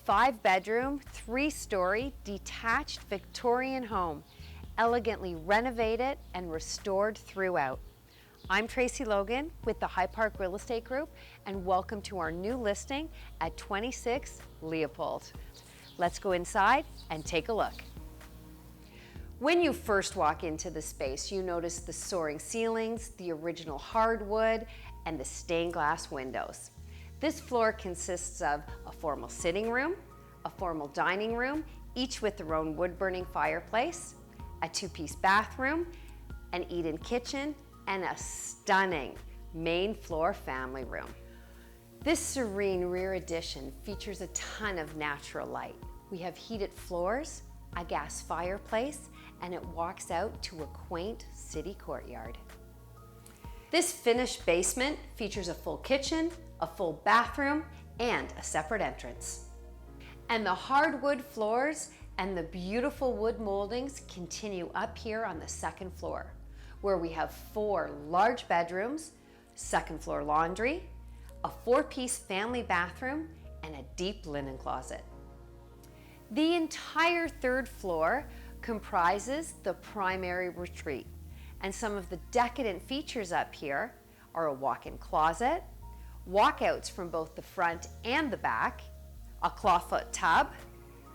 5-bedroom, 3-story, detached Victorian home, elegantly renovated and restored throughout. I'm Tracey Logan with the High Park Real Estate Group, and welcome to our new listing at 26 Leopold. Let's go inside and take a look. When you first walk into the space, you notice the soaring ceilings, the original hardwood, and the stained glass windows. This floor consists of a formal sitting room, a formal dining room, each with their own wood-burning fireplace, a 2-piece bathroom, an eat-in kitchen, and a stunning main floor family room. This serene rear addition features a ton of natural light. We have heated floors, a gas fireplace, and it walks out to a quaint city courtyard. This finished basement features a full kitchen, a full bathroom, and a separate entrance. And the hardwood floors and the beautiful wood moldings continue up here on the second floor, where we have 4 large bedrooms, second floor laundry, a 4-piece family bathroom, and a deep linen closet. The entire 3rd floor comprises the primary retreat, and some of the decadent features up here are a walk-in closet, walkouts from both the front and the back, a clawfoot tub,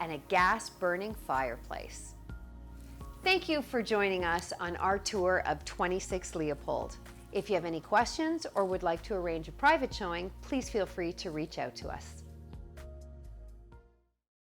and a gas-burning fireplace. Thank you for joining us on our tour of 26 Leopold. If you have any questions or would like to arrange a private showing, please feel free to reach out to us.